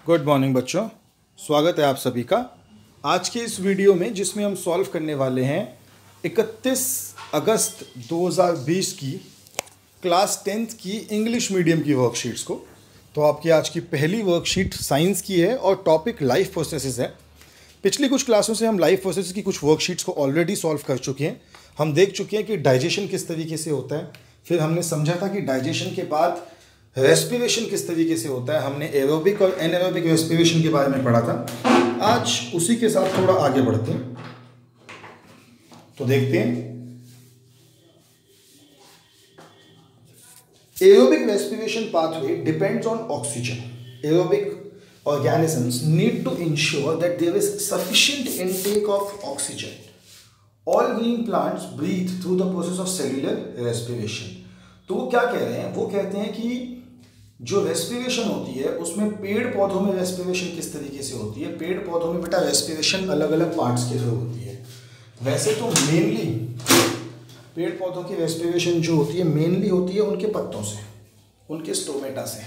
Good morning बच्चों, स्वागत है आप सभी का आज के इस वीडियो में, जिसमें हम सॉल्व करने वाले हैं 31 अगस्त 2020 की क्लास 10th की इंग्लिश मीडियम की वर्कशीट्स को। तो आपकी आज की पहली वर्कशीट साइंस की है और टॉपिक लाइफ प्रोसेसेस है। पिछली कुछ क्लासों से हम लाइफ प्रोसेसेस की कुछ वर्कशीट्स को ऑलरेडी सॉल्व कर चुके हैं। हम देख चुके हैं कि डाइजेशन किस तरीके से होता है, फिर हमने समझा था कि डाइजेशन के बाद रेस्पिरेशन किस तरीके से होता है। हमने एरोबिक और एनारोबिक रेस्पिरेशन के बारे में पढ़ा था। आज उसी के साथ थोड़ा आगे बढ़ते हैं, तो देखते हैं। Aerobic respiration pathway depends on oxygen. Aerobic organisms need to ensure that there is sufficient intake of oxygen. All green plants breathe through the process of cellular respiration. तो वो क्या कह रहे हैं? वो कहते हैं कि जो रेस्पिरेशन होती है उसमें पेड़ पौधों में रेस्पिरेशन किस तरीके से होती है। पेड़ पौधों में बेटा रेस्पिरेशन अलग अलग पार्ट्स के थ्रू होती है। वैसे तो मेनली पेड़ पौधों की रेस्पिरेशन जो होती है मेनली होती है उनके पत्तों से, उनके स्टोमेटा से,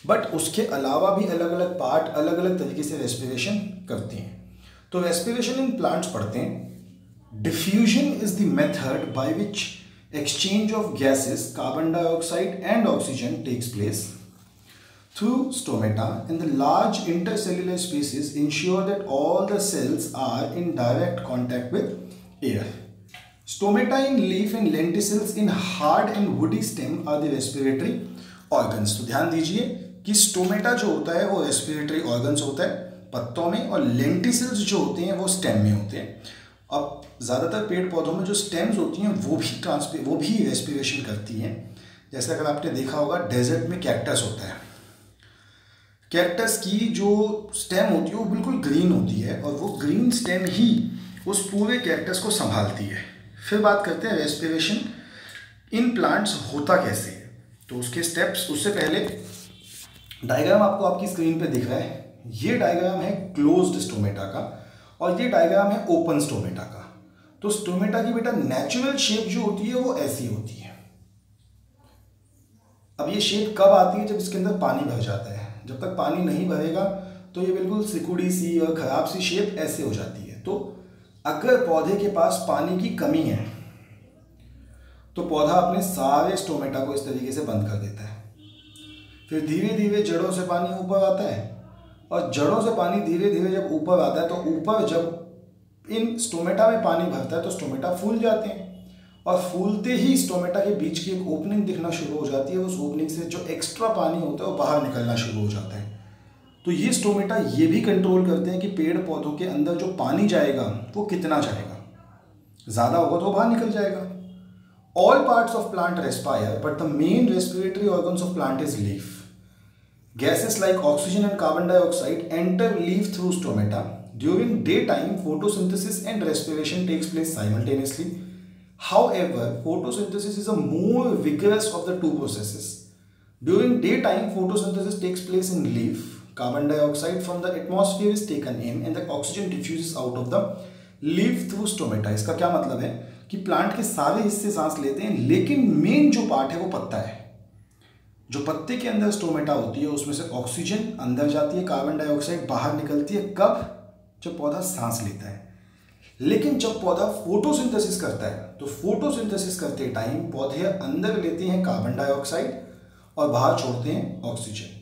बट उसके अलावा भी अलग अलग पार्ट अलग अलग तरीके से रेस्पिरेशन करती हैं। तो रेस्पिरेशन इन प्लांट्स पढ़ते हैं। Diffusion is the method by which exchange of gases, carbon dioxide and oxygen takes place through stomata, and the large intercellular spaces ensure that all the cells are in direct contact with air. Stomata in leaf and lenticels in hard and woody stem are the respiratory organs. तो ध्यान दीजिए कि stomata जो होता है वो respiratory organs होता है पत्तों में, और लेंटिसल्स जो होते हैं वो स्टेम में होते हैं। अब ज़्यादातर पेड़ पौधों में जो स्टेम्स होती हैं वो भी रेस्पिरेशन करती हैं। जैसे अगर आपने देखा होगा डेजर्ट में कैक्टस होता है, कैक्टस की जो स्टेम होती है वो बिल्कुल ग्रीन होती है और वो ग्रीन स्टेम ही उस पूरे कैक्टस को संभालती है। फिर बात करते हैं रेस्पिरेशन इन प्लांट्स होता कैसे है। तो उसके स्टेप्स, उससे पहले डायग्राम आपको आपकी स्क्रीन पे दिख रहा है। ये डायग्राम है क्लोज्ड स्टोमेटा का और ये डायग्राम है ओपन स्टोमेटा का। तो स्टोमेटा की बेटा नेचुरल शेप जो होती है वो ऐसी होती है। अब ये शेप कब आती है? जब इसके अंदर पानी भर जाता है। जब तक पानी नहीं भरेगा तो ये बिल्कुल सिकुड़ी सी और खराब सी शेप ऐसे हो जाती है। तो अगर पौधे के पास पानी की कमी है तो पौधा अपने सारे स्टोमेटा को इस तरीके से बंद कर देता है। फिर धीरे धीरे जड़ों से पानी ऊपर आता है और जड़ों से पानी धीरे धीरे जब ऊपर आता है तो ऊपर जब इन स्टोमेटा में पानी भरता है तो स्टोमेटा फूल जाते हैं और फूलते ही स्टोमेटा के बीच की एक ओपनिंग दिखना शुरू हो जाती है। उस ओपनिंग से जो एक्स्ट्रा पानी होता है वो बाहर निकलना शुरू हो जाता है। तो ये स्टोमेटा ये भी कंट्रोल करते हैं कि पेड़ पौधों के अंदर जो पानी जाएगा वो कितना जाएगा। ज़्यादा होगा तो बाहर निकल जाएगा। All parts of plant respire but the main respiratory organs of plant is leaf. Gases like oxygen and carbon dioxide enter leaf through stomata. During daytime, photosynthesis and respiration takes place simultaneously. However, photosynthesis is a more vigorous of the two processes. During daytime, photosynthesis takes place in leaf. Carbon dioxide from the atmosphere is taken in and the oxygen diffuses out of the leaf through stomata. इसका क्या मतलब है कि plant के सारे हिस्से सांस लेते हैं, लेकिन मेन जो पार्ट है वो पत्ता है। जो पत्ते के अंदर स्टोमेटा होती है उसमें से ऑक्सीजन अंदर जाती है, कार्बन डाइऑक्साइड बाहर निकलती है। कब? जब पौधा सांस लेता है। लेकिन जब पौधा फोटोसिंथेसिस करता है तो फोटोसिंथेसिस करते टाइम पौधे अंदर लेते हैं कार्बन डाइऑक्साइड और बाहर छोड़ते हैं ऑक्सीजन।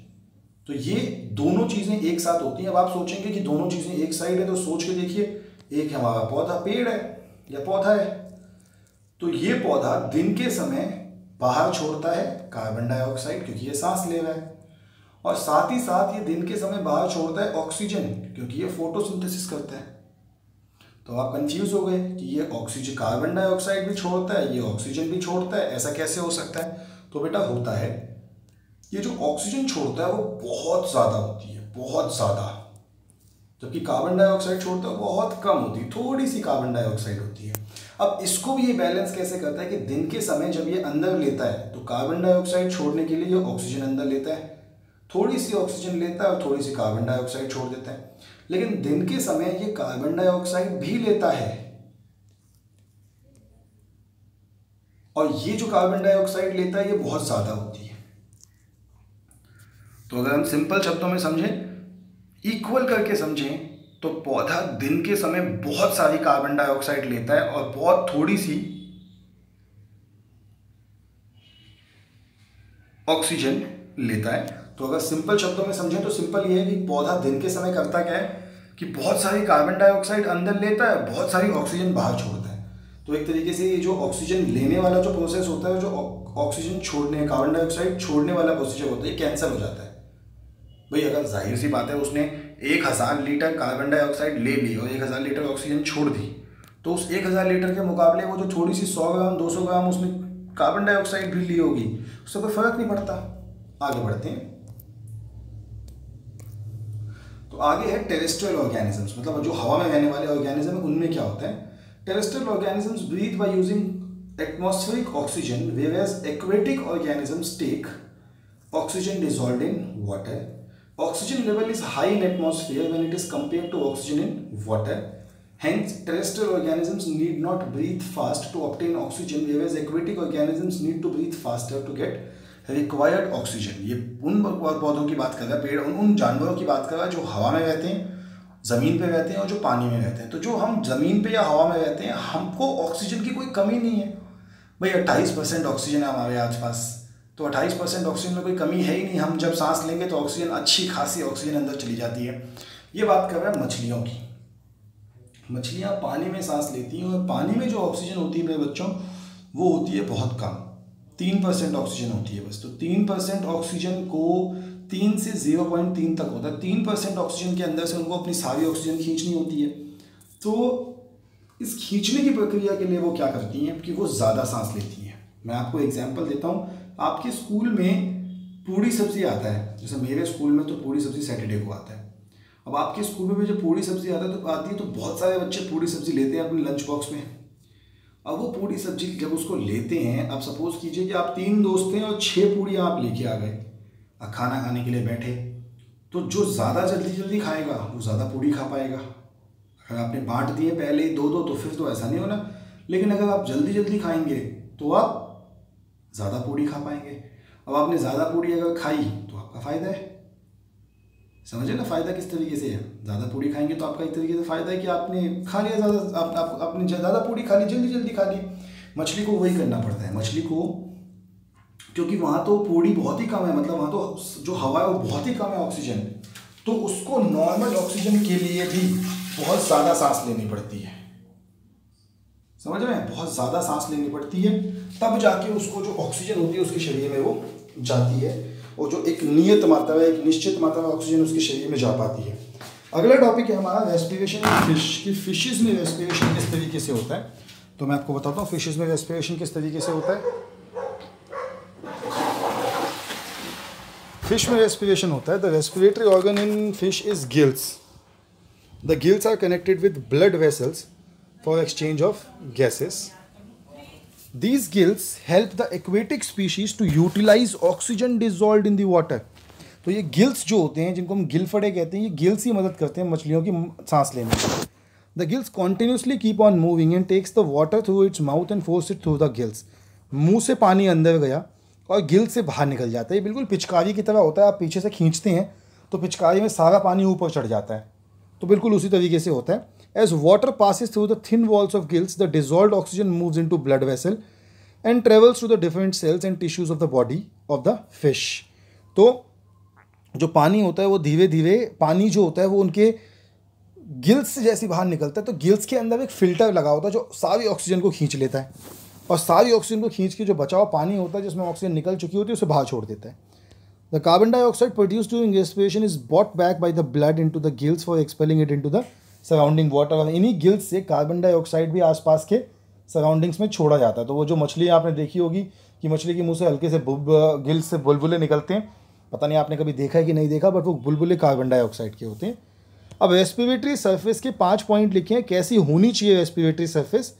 तो ये दोनों चीज़ें एक साथ होती हैं। अब आप सोचेंगे कि दोनों चीज़ें एक साइड है, तो सोच के देखिए, एक हमारा पौधा पेड़ है या पौधा है, तो ये पौधा दिन के समय बाहर छोड़ता है कार्बन डाइऑक्साइड क्योंकि ये सांस ले रहा है, और साथ ही साथ ये दिन के समय बाहर छोड़ता है ऑक्सीजन क्योंकि ये फोटोसिंथेसिस करता है। तो आप कंफ्यूज हो गए कि ये ऑक्सीजन कार्बन डाइऑक्साइड भी छोड़ता है, ये ऑक्सीजन भी छोड़ता है, ऐसा कैसे हो सकता है? तो बेटा होता है, ये जो ऑक्सीजन छोड़ता है वो बहुत ज़्यादा होती है, बहुत ज़्यादा, जबकि कार्बन डाइऑक्साइड छोड़ता है बहुत कम होती है, थोड़ी सी कार्बन डाइऑक्साइड होती है। अब इसको भी ये बैलेंस कैसे करता है कि दिन के समय जब ये अंदर लेता है तो कार्बन डाइऑक्साइड छोड़ने के लिए ये ऑक्सीजन अंदर लेता है, थोड़ी सी ऑक्सीजन लेता है और थोड़ी सी कार्बन डाइऑक्साइड छोड़ देता है। लेकिन दिन के समय ये कार्बन डाइऑक्साइड भी लेता है और ये जो कार्बन डाइऑक्साइड लेता है ये बहुत ज़्यादा होती है। तो अगर हम सिंपल शब्दों में समझें, इक्वल करके समझें, तो पौधा दिन के समय बहुत सारी कार्बन डाइऑक्साइड लेता है और बहुत थोड़ी सी ऑक्सीजन लेता है। तो अगर सिंपल शब्दों में समझें तो सिंपल ये है कि पौधा दिन के समय करता क्या है कि बहुत सारी कार्बन डाइऑक्साइड अंदर लेता है, बहुत सारी ऑक्सीजन बाहर छोड़ता है। तो एक तरीके से ये जो ऑक्सीजन लेने वाला जो प्रोसेस होता है, जो ऑक्सीजन छोड़ने, कार्बन डाइऑक्साइड छोड़ने वाला प्रोसीजर होता है, ये कैंसिल हो जाता है। भाई अगर जाहिर सी बात है उसने 1000 लीटर कार्बन डाइऑक्साइड ले ली और 1000 लीटर ऑक्सीजन छोड़ दी, तो उस 1000 लीटर के मुकाबले वो जो थोड़ी सी 100 ग्राम 200 ग्राम उसने कार्बन डाइऑक्साइड भी ली होगी, उससे कोई फर्क नहीं पड़ता। आगे बढ़ते हैं। तो आगे है टेरेस्ट्रियल ऑर्गेनिजम्स, मतलब जो हवा में रहने वाले ऑर्गेनिज्म है उनमें क्या होता है। Terrestrial organisms breathe by using atmospheric oxygen, whereas aquatic organisms take oxygen dissolved in water. Oxygen level is high in atmosphere when it is compared to oxygen in water. Hence, terrestrial organisms need not breathe fast to obtain oxygen, whereas aquatic organisms need to breathe faster to get required oxygen. ये उन पौधों की बात कर रहा है, पेड़, उन जानवरों की बात कर रहा है जो हवा में रहते हैं, ज़मीन पे रहते हैं और जो पानी में रहते हैं। तो जो हम ज़मीन पे या हवा में रहते हैं, हमको ऑक्सीजन की कोई कमी नहीं है। भाई 28% ऑक्सीजन है हमारे आसपास, तो 28% ऑक्सीजन में कोई कमी है ही नहीं। हम जब सांस लेंगे तो ऑक्सीजन, अच्छी खासी ऑक्सीजन अंदर चली जाती है। ये बात कर रहा है मछलियों की। मछलियाँ पानी में सांस लेती हैं और पानी में जो ऑक्सीजन होती है मेरे बच्चों, वो होती है बहुत कम, 3% ऑक्सीजन होती है बस। तो 3% ऑक्सीजन को 3 से 0.3 तक होता है। 3% ऑक्सीजन के अंदर से उनको अपनी सारी ऑक्सीजन खींचनी होती है। तो इस खींचने की प्रक्रिया के लिए वो क्या करती हैं कि वो ज़्यादा सांस लेती हैं। मैं आपको एग्जांपल देता हूँ। आपके स्कूल में पूड़ी सब्जी आता है, जैसे मेरे स्कूल में तो पूड़ी सब्जी सैटरडे को आता है। अब आपके स्कूल में भी जब पूड़ी सब्जी आती है तो बहुत सारे बच्चे पूड़ी सब्जी लेते हैं अपने लंच बॉक्स में। अब वो पूड़ी सब्जी जब उसको लेते हैं, अब सपोज कीजिए कि आप 3 दोस्त हैं और 6 पूड़ी आप लेके आ गए, अब खाना खाने के लिए बैठे, तो जो ज़्यादा जल्दी खाएगा वो ज़्यादा पूड़ी खा पाएगा। अगर आपने बांट दिए पहले 2-2 तो फिर तो ऐसा नहीं होना, लेकिन अगर आप जल्दी खाएंगे तो आप ज़्यादा पूड़ी खा पाएंगे। अब आपने ज़्यादा पूड़ी अगर खाई तो आपका फ़ायदा है। समझे ना फ़ायदा किस तरीके से है। ज़्यादा पूड़ी खाएंगे तो आपका एक तरीके से फ़ायदा है कि आपने खा लिया ज़्यादा, आपने ज़्यादा पूड़ी खा ली, जल्दी खा ली। मछली को वही करना पड़ता है। मछली को, क्योंकि वहाँ तो पूड़ी बहुत ही कम है, मतलब वहाँ तो जो हवा है वो बहुत ही कम है ऑक्सीजन, तो उसको नॉर्मल ऑक्सीजन के लिए भी बहुत ज़्यादा सांस लेनी पड़ती है। समझ रहे हैं, बहुत ज़्यादा सांस लेनी पड़ती है, तब जाके उसको जो ऑक्सीजन होती है उसके शरीर में वो जाती है, और जो एक नियत मात्रा है, एक निश्चित मात्रा में ऑक्सीजन उसके शरीर में जा पाती है। अगला टॉपिक है हमारा रेस्पिरेशन इन फिश, कि फिशेस में रेस्पिरेशन किस तरीके से होता है। तो मैं आपको बताता हूँ फिशेस में रेस्पिरेशन किस तरीके से होता है। फिश में रेस्पिरेशन होता है, the respiratory organ in fish is gills. The gills are connected with blood vessels for exchange of gases. These gills help the aquatic species to utilize oxygen dissolved in the water. तो ये gills जो होते हैं, जिनको हम गिलफड़े कहते हैं, ये गिल्स ही मदद करते हैं मछलियों की सांस लेने में। The gills continuously keep on moving and takes the water through its mouth and force it through the gills. मुंह से पानी अंदर गया और गिल से बाहर निकल जाता है। ये बिल्कुल पिचकारी की तरह होता है। आप पीछे से खींचते हैं तो पिचकारी में सारा पानी ऊपर चढ़ जाता है, तो बिल्कुल उसी तरीके से होता है। As water passes through the thin walls of gills, the dissolved oxygen moves into blood vessel and travels through the different cells and tissues of the body of the fish. तो जो पानी होता है वो धीरे धीरे, पानी जो होता है वो उनके गिल्स से जैसे बाहर निकलता है, तो गिल्स के अंदर एक फिल्टर लगा होता है जो सारी ऑक्सीजन को खींच लेता है, और सारी ऑक्सीजन को खींच के जो बचा हुआ पानी होता है जिसमें ऑक्सीजन निकल चुकी होती है उसे बाहर छोड़ देता है। The carbon dioxide produced during respiration is brought back by the blood into the gills for expelling it into the surrounding water. और इन्हीं गिल्स से कार्बन डाइऑक्साइड भी आसपास के सराउंडिंग्स में छोड़ा जाता है। तो वो जो मछली आपने देखी होगी कि मछली के मुंह से हल्के से गिल्स से बुलबुले निकलते हैं, पता नहीं आपने कभी देखा है कि नहीं देखा, बट वो बुलबुले कार्बन डाइऑक्साइड के होते हैं। अब रेस्पिरेटरी सरफेस के 5 पॉइंट लिखे हैं, कैसी होनी चाहिए रेस्पिरेटरी सरफेस।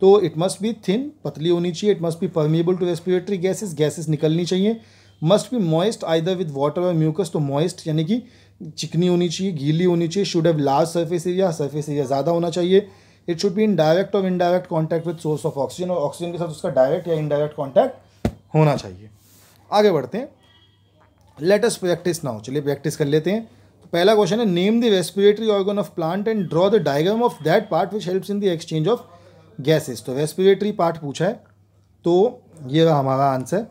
तो इट मस्ट बी थिन, पतली होनी चाहिए। It must be permeable to respiratory gases, gases निकलनी चाहिए। Must be moist either with water और म्यूकस, तो मॉइस्ट यानी कि चिकनी होनी चाहिए, गीली होनी चाहिए। Should have large surface area, surface area ज़्यादा होना चाहिए। It should be in direct और indirect contact with source of oxygen, और ऑक्सीजन के साथ उसका डायरेक्ट या इनडायरेक्ट कॉन्टैक्ट होना चाहिए। आगे बढ़ते हैं। लेट अस प्रैक्टिस नाउ, चलिए प्रैक्टिस कर लेते हैं। तो पहला क्वेश्चन है, name the respiratory organ of plant and draw the diagram of that part which helps in the exchange of gases. तो रेस्पिरेटरी पार्ट पूछा है, तो ये रहा हमारा answer.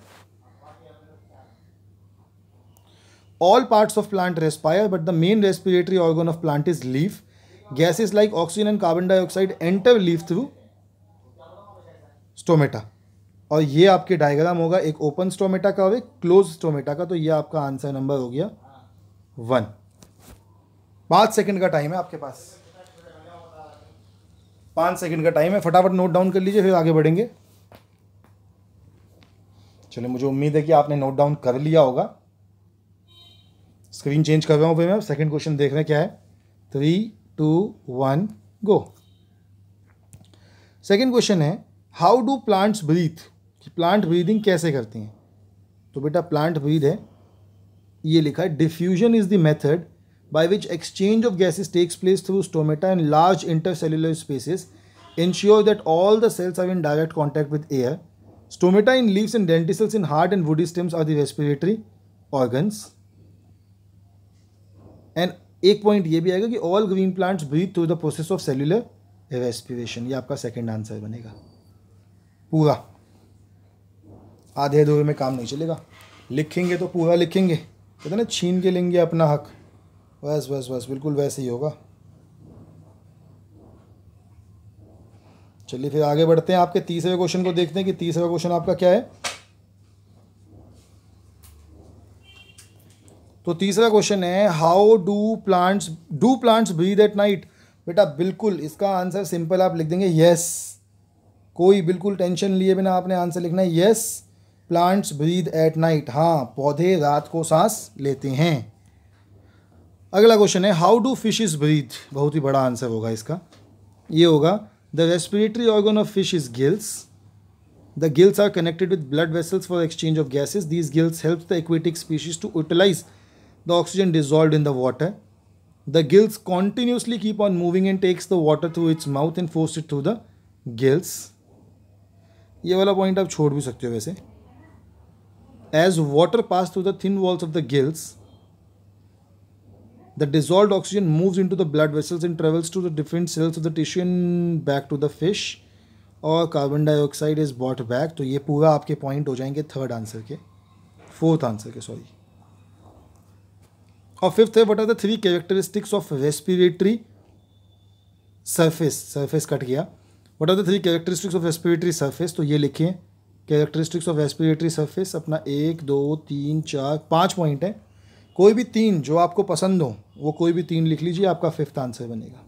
All parts of plant respire but the main respiratory organ of plant is leaf. Gases like oxygen and carbon dioxide enter leaf through stomata. और ये आपके डायग्राम होगा एक ओपन स्टोमेटा का और एक क्लोज स्टोमेटा का। तो ये आपका आंसर नंबर हो गया 1। 5 सेकंड का टाइम है आपके पास, 5 सेकंड का टाइम है, फटाफट नोट डाउन कर लीजिए, फिर आगे बढ़ेंगे। चलिए, मुझे उम्मीद है कि आपने नोट डाउन कर लिया होगा। स्क्रीन चेंज कर रहा हूँ फिर मैं, सेकंड क्वेश्चन देख रहे हैं क्या है। 3, 2, 1 गो। सेकंड क्वेश्चन है, हाउ डू प्लांट्स ब्रीथ, कि प्लांट ब्रीदिंग कैसे करती हैं। तो बेटा प्लांट ब्रीथ है, ये लिखा है, diffusion is the method by which exchange of gases takes place through stomata and large intercellular spaces ensure that all the cells are in direct contact with air. Stomata in leaves and denticles in hard and woody stems are the respiratory organs. And एक point ये भी आएगा कि all green plants breathe through the process of cellular respiration. ये आपका second answer बनेगा पूरा। आधे अधूरे में काम नहीं चलेगा, लिखेंगे तो पूरा लिखेंगे, कहते हैं ना छीन के लेंगे अपना हक, बस बस बस बिल्कुल वैसे ही होगा। चलिए फिर आगे बढ़ते हैं, आपके तीसरे क्वेश्चन को देखते हैं कि तीसरा क्वेश्चन आपका क्या है। तो तीसरा क्वेश्चन है, how do plants breathe at night. बेटा बिल्कुल इसका आंसर सिंपल आप लिख देंगे यस, कोई बिल्कुल टेंशन लिए बिना आपने आंसर लिखना है yes, plants breathe at night. हाँ, पौधे रात को सांस लेते हैं। अगला क्वेश्चन है, हाउ डू फिशेस ब्रीथ। बहुत ही बड़ा आंसर होगा इसका, ये होगा, the respiratory organ of fish is gills. The gills are connected with blood vessels for exchange of gases. These gills help the aquatic species to utilize the oxygen dissolved in the water. The gills continuously keep on moving and takes the water through its mouth and force it through the gills. ये वाला point आप छोड़ भी सकते हो वैसे। As water pass through the thin walls of the gills, the dissolved oxygen moves into the blood vessels and travels to the different cells of the tissue and back to the fish, और carbon dioxide is bought back. तो ये पूरा आपके point हो जाएंगे third answer के, fourth answer के sorry. और फिफ्थ है, what are the 3 characteristics of respiratory surface cut गया। What are the 3 characteristics of respiratory surface. तो ये लिखिए कैरेक्टरिस्टिक्स ऑफ रेस्पिरेटरी सरफेस, अपना 1, 2, 3, 4, 5 पॉइंट है, कोई भी 3 जो आपको पसंद हो वो कोई भी 3 लिख लीजिए, आपका फिफ्थ आंसर बनेगा।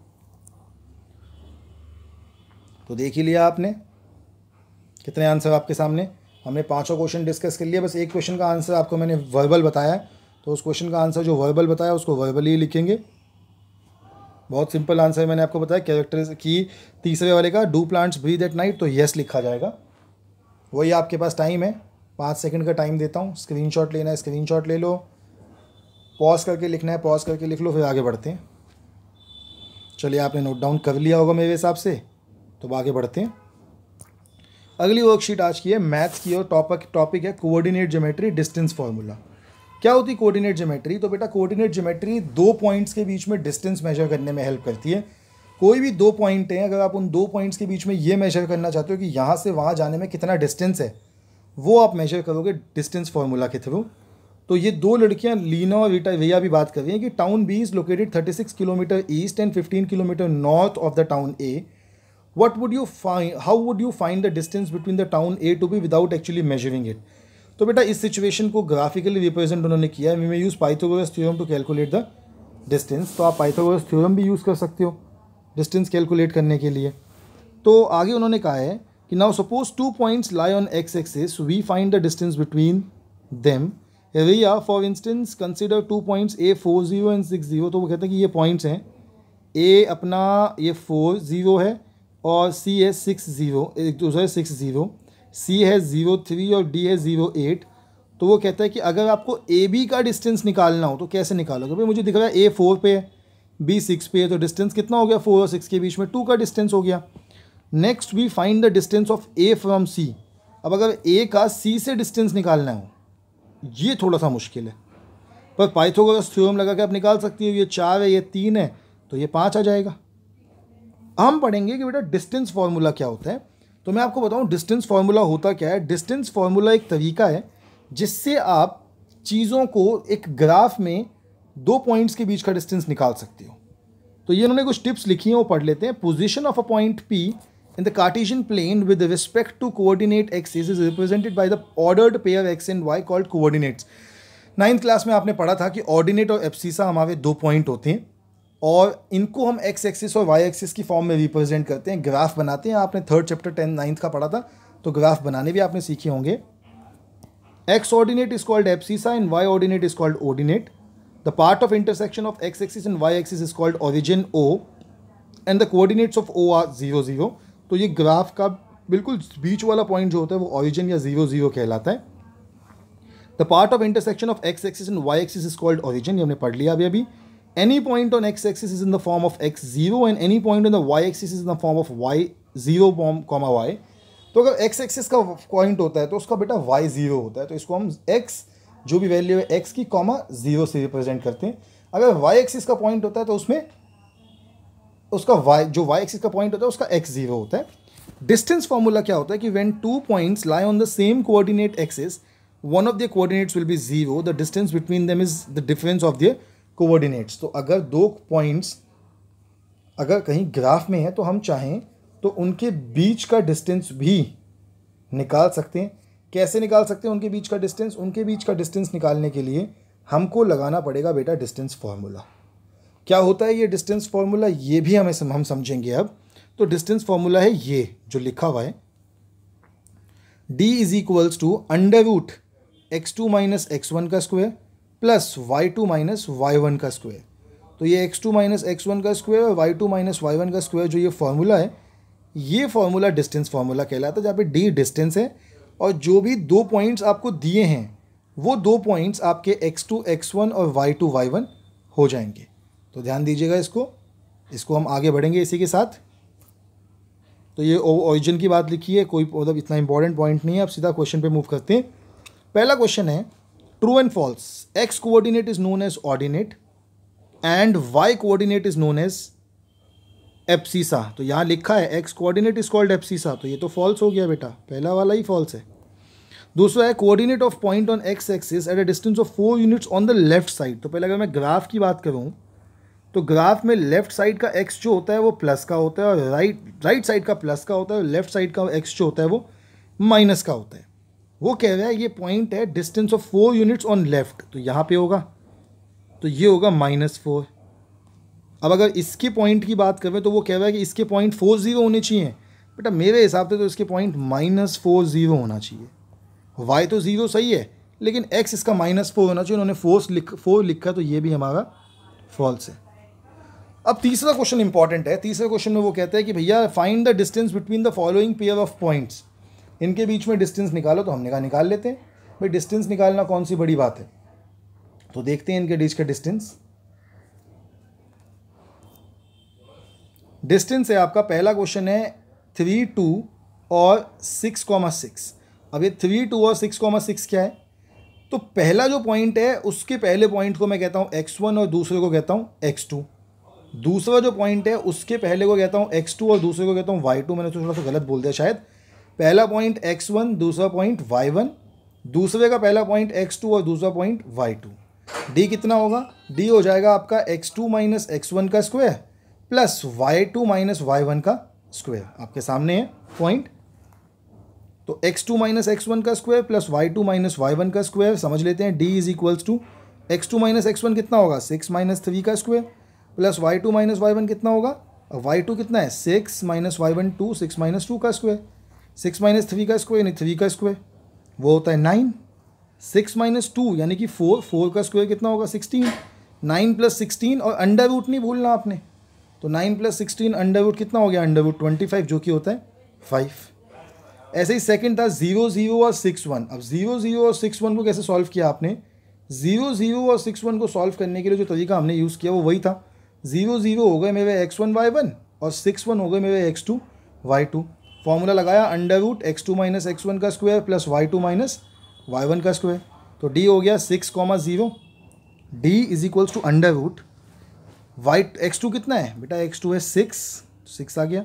तो देख ही लिया आपने कितने आंसर आपके सामने। हमने 5 क्वेश्चन डिस्कस कर लिया, बस एक क्वेश्चन का आंसर आपको मैंने वर्बल बताया है, तो उस क्वेश्चन का आंसर जो वर्बल बताया उसको वर्बली लिखेंगे। बहुत सिंपल आंसर मैंने आपको बताया। कैरेक्टर की तीसरे वाले का, do plants breathe at night, तो यस लिखा जाएगा। वही आपके पास टाइम है, 5 सेकंड का टाइम देता हूँ। स्क्रीनशॉट लेना है स्क्रीनशॉट ले लो, पॉज करके लिखना है पॉज करके लिख लो, फिर आगे बढ़ते हैं। चलिए आपने नोट डाउन कर लिया होगा मेरे हिसाब से, तो आगे बढ़ते हैं। अगली वर्कशीट आज की है मैथ्स की, और टॉपिक है कोऑर्डिनेट ज्योमेट्री डिस्टेंस फार्मूला। क्या होती है कोऑर्डिनेट ज्योमेट्री। तो बेटा कोऑर्डिनेट ज्योमेट्री 2 पॉइंट्स के बीच में डिस्टेंस मेजर करने में हेल्प करती है। कोई भी 2 पॉइंट हैं, अगर आप उन 2 पॉइंट्स के बीच में ये मेजर करना चाहते हो कि यहाँ से वहाँ जाने में कितना डिस्टेंस है, वो आप मेजर करोगे डिस्टेंस फार्मूला के थ्रू। तो ये 2 लड़कियां लीना और रिया भी बात कर रही हैं कि town B is located 36 kilometre east and 15 kilometre north of the town A. How would you find the distance between the town A to B without actually measuring it. तो बेटा इस सिचुएशन को ग्राफिकली रिप्रेजेंट उन्होंने किया है। We may use Pythagoras theorem to calculate the distance. तो आप Pythagoras theorem भी यूज़ कर सकते हो डिस्टेंस कैलकुलेट करने के लिए। तो आगे उन्होंने कहा है कि now suppose 2 points lie on X axis, we find the distance between them. रिया for instance consider 2 points A 40 and 60। तो वो कहते हैं कि ये पॉइंट्स हैं, A अपना ये 40 है और C है 60, एक दूसरा 60, C है 03 और D है 08। तो वो कहता है कि अगर आपको AB का डिस्टेंस निकालना हो तो कैसे निकालोगे। भाई मुझे दिख रहा है A 4 पे है, B 6 पे है, तो डिस्टेंस कितना हो गया 4 और 6 के बीच में 2 का डिस्टेंस हो गया। Next we find the distance of A from C। अब अगर A का C से डिस्टेंस निकालना हो, ये थोड़ा सा मुश्किल है। पर पाइथागोरस थ्योरम लगा के आप निकाल सकती हो, ये 4 है, ये 3 है, तो ये 5 आ जाएगा। हम पढ़ेंगे कि बेटा डिस्टेंस फार्मूला क्या होता है। तो मैं आपको बताऊं डिस्टेंस फार्मूला होता क्या है। डिस्टेंस फार्मूला एक तरीका है जिससे आप चीज़ों को एक ग्राफ में 2 पॉइंट्स के बीच का डिस्टेंस निकाल सकते हो। तो ये उन्होंने कुछ टिप्स लिखी हैं, वो पढ़ लेते हैं। Position of a point P in the Cartesian plane with respect to coordinate axis is represented by the ordered pair X and Y called coordinates. 9th class में आपने पढ़ा था कि ऑर्डिनेट और एब्सिसा हमारे 2 पॉइंट होते हैं और इनको हम एक्स एक्सिस और वाई एक्सिस की फॉर्म में रिप्रेजेंट करते हैं, ग्राफ बनाते हैं। आपने 3rd चैप्टर 9th का पढ़ा था, तो ग्राफ बनाने भी आपने सीखे होंगे। X ordinate is called abscissa and Y ordinate is called ordinate. The part of intersection of X axis and Y axis is called origin O and the coordinates of O are 0 0। तो ये graph का बिल्कुल बीच वाला point जो होता है वो origin या 0 0 कहलाता है। The part of intersection of X axis and Y axis is called origin, ये हमने पढ़ लिया अभी। Any point on x-axis is in the form of x0 and any point on the y-axis is in the form of y0, y। तो अगर x-axis का point होता है तो उसका बेटा y0 होता है, तो इसको हम x जो भी वैल्यू है x की 0 से रिप्रेजेंट करते हैं। अगर y-axis का पॉइंट होता है तो उसमें उसका y जो y-axis का पॉइंट होता है उसका x0 होता है। डिस्टेंस फॉर्मूला क्या होता है कि when 2 points lie on the same coordinate axis, one of their coordinates will be 0, the distance between them is the difference of their coordinates. तो अगर 2 पॉइंट्स अगर कहीं ग्राफ में है तो हम चाहें तो उनके बीच का डिस्टेंस भी निकाल सकते हैं। कैसे निकाल सकते हैं उनके बीच का डिस्टेंस? उनके बीच का डिस्टेंस निकालने के लिए हमको लगाना पड़ेगा बेटा डिस्टेंस फार्मूला। क्या होता है ये डिस्टेंस फार्मूला, ये भी हम समझेंगे अब। तो डिस्टेंस फार्मूला है ये जो लिखा हुआ है, d is equals to under root x2 minus x1 का square plus y2 minus y1 का स्क्वायर। तो ये x2 माइनस x1 का स्क्वायर और y2 माइनस y1 का स्क्वायर जो ये फार्मूला है, ये फार्मूला डिस्टेंस फार्मूला कहलाता है, जहाँ पे d डिस्टेंस है और जो भी 2 पॉइंट्स आपको दिए हैं वो 2 पॉइंट्स आपके x2 x1 और y2 y1 हो जाएंगे। तो ध्यान दीजिएगा इसको हम आगे बढ़ेंगे इसी के साथ। तो ये ओरिजिन की बात लिखी है, कोई मतलब इतना इंपॉर्टेंट पॉइंट नहीं है। अब सीधा क्वेश्चन पे मूव करते हैं। पहला क्वेश्चन है true and false. X coordinate is known as ordinate and Y coordinate is known as abscissa. तो यहाँ लिखा है X coordinate is called abscissa, तो ये तो फॉल्स हो गया बेटा, पहला वाला ही फॉल्स है। दूसरा है coordinate of point on X axis at a distance of 4 units on the left side. तो पहले अगर मैं ग्राफ की बात करूँ तो ग्राफ में लेफ्ट साइड का एक्स जो होता है वो प्लस का होता है और राइट साइड का प्लस का होता है और लेफ्ट साइड का एक्स जो होता है वो माइनस का होता है। वो कह रहा है ये पॉइंट है distance of 4 units on left, तो यहाँ पे होगा, तो ये होगा -4। अब अगर इसके पॉइंट की बात करें तो वो कह रहा है कि इसके पॉइंट 40 होने चाहिए। बेटा मेरे हिसाब से तो इसके पॉइंट -40 होना चाहिए। y तो 0 सही है लेकिन x इसका -4 होना चाहिए, उन्होंने 4 लिखा तो ये भी हमारा फॉल्स है। अब तीसरा क्वेश्चन इंपॉर्टेंट है। तीसरे क्वेश्चन में वो कहते हैं कि भैया find the distance between the following pair of points. इनके बीच में डिस्टेंस निकालो, तो हमने कहा निकाल लेते हैं भाई, डिस्टेंस निकालना कौन सी बड़ी बात है। तो देखते हैं इनके बीच का डिस्टेंस। डिस्टेंस है आपका, पहला क्वेश्चन है 3 2 और 6,6। अब ये 3 2 और 6,6 क्या है? तो पहला जो पॉइंट है उसके पहले पॉइंट को मैं कहता हूँ x1 और दूसरे को कहता हूँ x2। दूसरा जो पॉइंट है उसके पहले को कहता हूँ x2 और दूसरे को कहता हूँ y2। मैंने तो थोड़ा सा गलत बोल दिया शायद। पहला पॉइंट x1, दूसरा पॉइंट y1, दूसरे का पहला पॉइंट x2 और दूसरा पॉइंट y2। d कितना होगा? d हो जाएगा आपका x2 माइनस x1 का square plus y2 minus y1 का स्क्वायर। आपके सामने है पॉइंट। तो x2 माइनस x1 का square plus y2 minus y1 का स्क्वायर समझ लेते हैं। d is equals to x2 minus x1 कितना होगा? 6 माइनस 3 का square plus y2 minus y1 कितना होगा? y2 कितना है? 6 माइनस y1 2, 6 माइनस 2 का स्क्वायर, 6 माइनस 3 का स्क्वायर यानी 3 का स्क्वायर, वो होता है 9। 6 माइनस 2 यानी कि 4 का स्क्वायर कितना होगा? 16। 9 प्लस 16 और अंडर रूट नहीं भूलना आपने। तो 9 प्लस 16 अंडर रूट कितना हो गया? अंडर रूट 25 जो कि होता है 5। ऐसे ही सेकंड था 0 0 और 6 1। अब 0 0 और 6 1 को कैसे सॉल्व किया आपने? 0 0 और 6 1 को सॉल्व करने के लिए जो तरीका हमने यूज़ किया वो वही था। 0 0 हो गए मेरे x1 y1 और 6 1 हो गए मेरे x2 y2। फॉर्मूला लगाया under root x2 minus x1 का square plus y2 minus y1 का स्क्वायर। तो d हो गया 6,0 d is equals to under root Y x2 कितना है बेटा, x2 है 6 आ गया,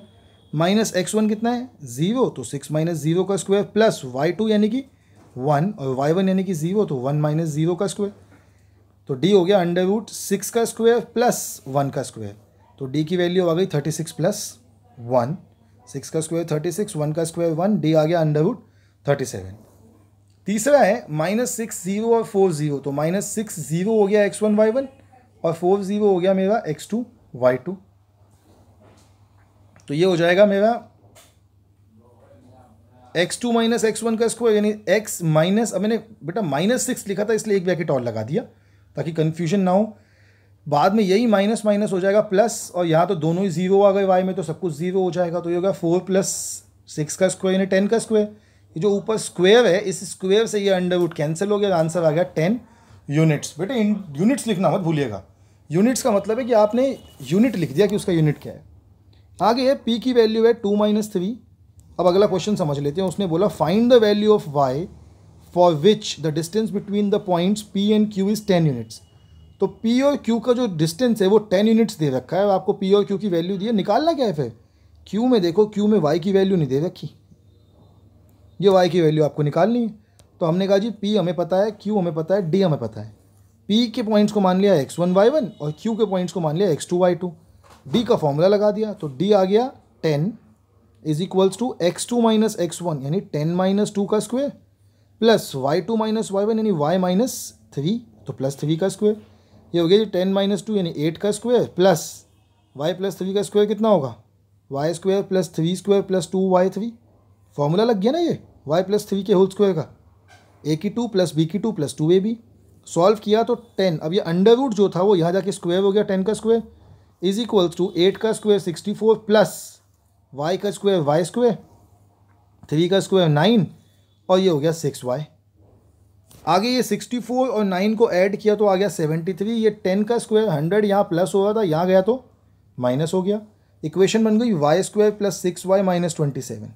माइनस x1 कितना है 0, तो 6 माइनस 0 का स्क्वायर प्लस y2 यानी कि 1 और y1 यानी कि 0, तो 1 माइनस 0 का स्क्वायर, तो d हो गया अंडर रूट 6 का स्क्वायर प्लस 1 का स्क्वायर, तो d की वैल्यू आ गई 36 प्लस 1, 6 का स्क्वायर 36, 1 का स्क्वायर 1, d आ गया अंडर रूट 37। तीसरा है माइनस 6 0 और 4 0, तो माइनस 6 0 हो गया x1 y1 और 4 0 हो गया मेरा x2 y2, तो ये हो जाएगा मेरा x2 माइनस x1 का स्क्वायर यानी x माइनस, अब मैंने बेटा माइनस 6 लिखा था इसलिए एक ब्रैकेट और लगा दिया ताकि कन्फ्यूजन ना हो, बाद में यही माइनस माइनस हो जाएगा प्लस, और यहाँ तो दोनों ही 0 आ गए y में, तो सब कुछ 0 हो जाएगा, तो ये होगा 4 प्लस 6 का स्क्वायर यानी 10 का स्क्वायर, ये जो ऊपर स्क्वायर है इस स्क्वायर से ये अंडर रूट कैंसिल हो गया, आंसर आ गया 10 यूनिट्स। बेटे यूनिट्स लिखना मत भूलिएगा, यूनिट्स का मतलब है कि आपने यूनिट लिख दिया कि उसका यूनिट क्या है। आगे है p की वैल्यू है 2 माइनस 3। अब अगला क्वेश्चन समझ लेते हैं, उसने बोला find the value of y for which the distance between the points p and q is 10 units. तो p और q का जो डिस्टेंस है वो 10 यूनिट्स दे रखा है, आपको p और q की वैल्यू दी है, निकालना क्या है फिर, q में देखो, q में y की वैल्यू नहीं दे रखी, ये y की वैल्यू आपको निकालनी है, तो हमने कहा जी p हमें पता है, q हमें पता है, d हमें पता है, p के पॉइंट्स को मान लिया x1 y1 और q के पॉइंट्स को मान लिया x2 y2, d का फॉर्मूला लगा दिया, तो d आ गया 10 is equals to x2 minus x1 यानी 10 माइनस 2 का square plus y2 minus y1 यानी y माइनस 3, तो प्लस 3 का स्क्वायर, ये हो गया जी 10 माइनस 2 यानी 8 का स्क्वायर प्लस y प्लस 3 का स्क्वायर कितना होगा, y square plus 3 square plus 2y3, formula लग गया ना ये y प्लस 3 के होल स्क्वायर का, a की 2 प्लस b की 2 प्लस 2ab, सॉल्व किया तो 10, अब ये अंडर रूट जो था वो यहाँ जाके स्क्वायर हो गया 10 का स्क्वायर इज इक्वल्स टू 8 का स्क्वायर 64 प्लस y का स्क्वायर y स्क्वायर 3 का स्क्वायर 9 और ये हो गया 6y। आगे ये 64 और 9 को ऐड किया तो आ गया 73, ये 10 का स्क्वायर 100 यहाँ प्लस हो रहा था, यहाँ गया तो माइनस हो गया, इक्वेशन बन गई y square plus 6y minus 27,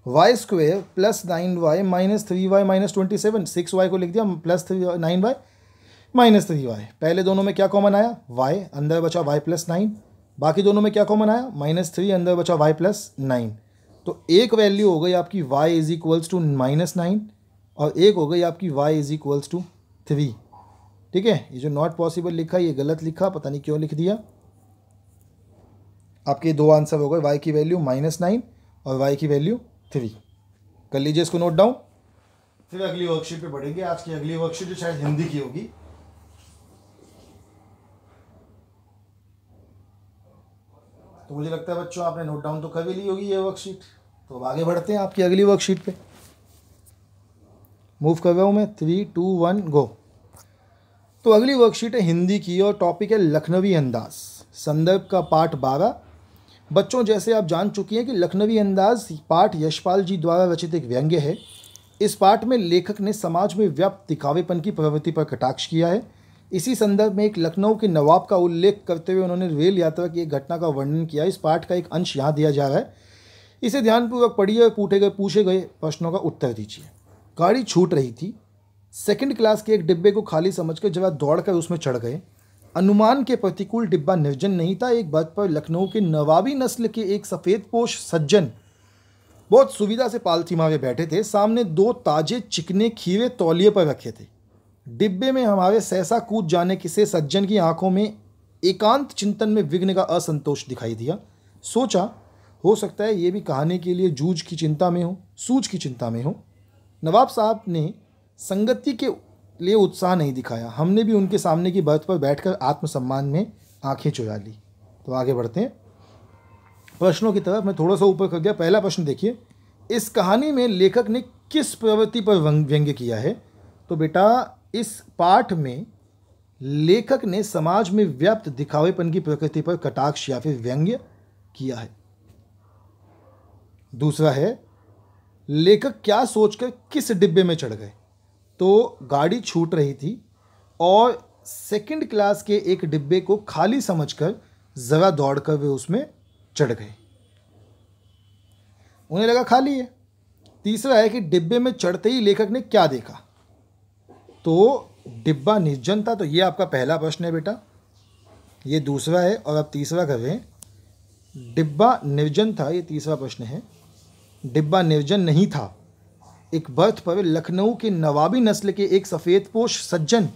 y square plus 9y minus 3y minus 27, 6y को लिख दिया प्लस 9y माइनस 3y, पहले दोनों में क्या कॉमन आया y, अंदर बचा y प्लस 9, बाकी दोनों में क्या कॉमन आया माइनस 3, अंदर बचा y प्लस 9, तो एक वैल्यू हो गई आपकी y is equals to minus 9 और एक हो गई आपकी y इज इक्वल्स टू 3। ठीक है, ये जो नॉट पॉसिबल लिखा ये गलत लिखा, पता नहीं क्यों लिख दिया, आपके दो आंसर हो गए, y की वैल्यू माइनस 9 और y की वैल्यू 3। कर लीजिए इसको नोट डाउन, फिर अगली वर्कशीट पे बढ़ेंगे। आज की अगली वर्कशीट जो शायद हिंदी की होगी, तो मुझे लगता है बच्चों आपने नोट डाउन तो कर भी ली होगी ये वर्कशीट, तो अब आगे बढ़ते हैं आपकी अगली वर्कशीट पे। मूव कर रहा हूँ मैं, 3 2 1 गो। तो अगली वर्कशीट है हिंदी की और टॉपिक है लखनवी अंदाज, संदर्भ का पाठ 12। बच्चों जैसे आप जान चुकी हैं कि लखनवी अंदाज पाठ यशपाल जी द्वारा रचित एक व्यंग्य है। इस पाठ में लेखक ने समाज में व्याप्त दिखावेपन की प्रवृत्ति पर कटाक्ष किया है। इसी संदर्भ में एक लखनऊ के नवाब का उल्लेख करते हुए उन्होंने रेल यात्रा की एक घटना का वर्णन किया। इस पाठ का एक अंश यहाँ दिया जा रहा है, इसे ध्यानपूर्वक पढ़िए और पूछे गए प्रश्नों का उत्तर दीजिए। गाड़ी छूट रही थी, सेकंड क्लास के एक डिब्बे को खाली समझकर जब दौड़कर उसमें चढ़ गए। अनुमान के प्रतिकूल डिब्बा निर्जन नहीं था। एक बर्थ पर लखनऊ के नवाबी नस्ल के एक सफ़ेदपोश सज्जन बहुत सुविधा से पालथी मारे बैठे थे। सामने दो ताजे चिकने खीरे तौलिए पर रखे थे। डिब्बे में हमारे सहसा कूद जाने से सज्जन की आंखों में एकांत चिंतन में विघ्न का असंतोष दिखाई दिया। सोचा हो सकता है ये भी कहानी के लिए सूझ की चिंता में हो। नवाब साहब ने संगति के लिए उत्साह नहीं दिखाया। हमने भी उनके सामने की बर्थ पर बैठकर आत्मसम्मान में आंखें चुरा ली। तो आगे बढ़ते हैं प्रश्नों की तरफ। मैं थोड़ा सा ऊपर कर गया। पहला प्रश्न देखिए, इस कहानी में लेखक ने किस प्रवृत्ति पर व्यंग्य किया है? तो बेटा इस पाठ में लेखक ने समाज में व्याप्त दिखावेपन की प्रकृति पर कटाक्ष या फिर व्यंग्य किया है। दूसरा है, लेखक क्या सोचकर किस डिब्बे में चढ़ गए? तो गाड़ी छूट रही थी और सेकंड क्लास के एक डिब्बे को खाली समझकर जरा दौड़कर वे उसमें चढ़ गए, उन्हें लगा खाली है। तीसरा है कि डिब्बे में चढ़ते ही लेखक ने क्या देखा? तो डिब्बा निर्जन था, तो ये आपका पहला प्रश्न है बेटा, ये दूसरा है और अब तीसरा कर रहे हैं। डिब्बा निर्जन था, ये तीसरा प्रश्न है। डिब्बा निर्जन नहीं था। एक बर्थ पर लखनऊ के नवाबी नस्ल के एक सफ़ेदपोश सज्जन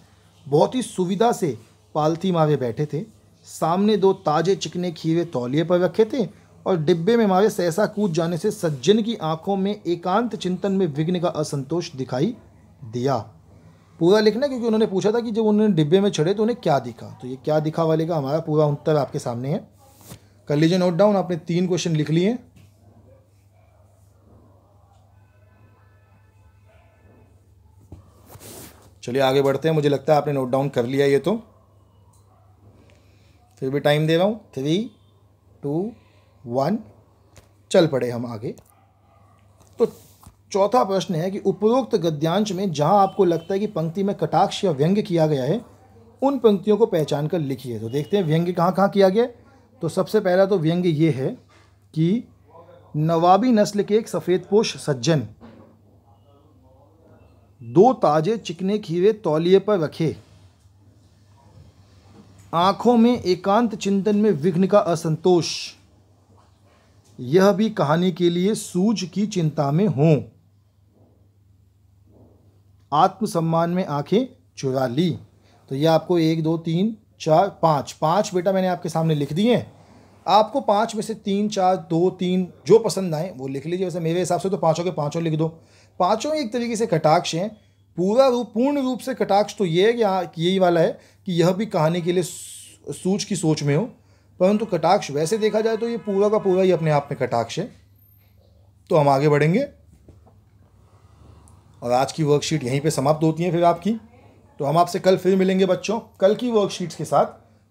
बहुत ही सुविधा से पालथी मारे बैठे थे। सामने 2 ताजे चिकने खीरे तौलिए पर रखे थे और डिब्बे में मारे सहसा कूद जाने से सज्जन की आंखों में एकांत चिंतन में विघ्न का असंतोष दिखाई दिया। पूरा लिखना, क्योंकि उन्होंने पूछा था कि जब उन्होंने डिब्बे में चढ़े तो उन्हें क्या दिखा। तो ये क्या दिखा वाले का हमारा पूरा उत्तर आपके सामने है। कर लीजिए नोट डाउन, आपने 3 क्वेश्चन लिख लिए। चलिए आगे बढ़ते हैं। मुझे लगता है आपने नोट डाउन कर लिया ये तो। फिर भी टाइम दे रहा हूँ, 3, 2, 1 चल पड़े हम आगे। तो चौथा प्रश्न है कि उपरोक्त गद्यांश में जहां आपको लगता है कि पंक्ति में कटाक्ष या व्यंग्य किया गया है, उन पंक्तियों को पहचान कर लिखिए। तो देखते हैं व्यंग्य कहाँ कहाँ किया गया है। तो सबसे पहला तो व्यंग्य ये है कि नवाबी नस्ल के एक सफ़ेदपोश सज्जन 2 ताजे चिकने खीरे तौलिए पर रखे, आंखों में एकांत चिंतन में विघ्न का असंतोष, यह भी कहानी के लिए सूझ की चिंता में हों, आत्मसम्मान में आंखें चुरा ली। तो ये आपको 1, 2, 3, 4, 5 बेटा मैंने आपके सामने लिख दिए हैं। आपको 5 में से 3, 4, 2, 3 जो पसंद आए वो लिख लीजिए। वैसे मेरे हिसाब से तो पाँचों के पाँचों लिख दो। पाँचों एक तरीके से कटाक्ष हैं। पूर्ण रूप से कटाक्ष तो ये है कि यही वाला है कि यह भी कहानी के लिए सूझ की सोच में हो, परंतु कटाक्ष वैसे देखा जाए तो ये पूरा का पूरा ही अपने आप में कटाक्ष है। तो हम आगे बढ़ेंगे और आज की वर्कशीट यहीं पे समाप्त होती है फिर आपकी। तो हम आपसे कल फिर मिलेंगे बच्चों, कल की वर्कशीट्स के साथ।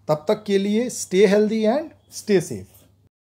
तब तक के लिए stay healthy and stay safe.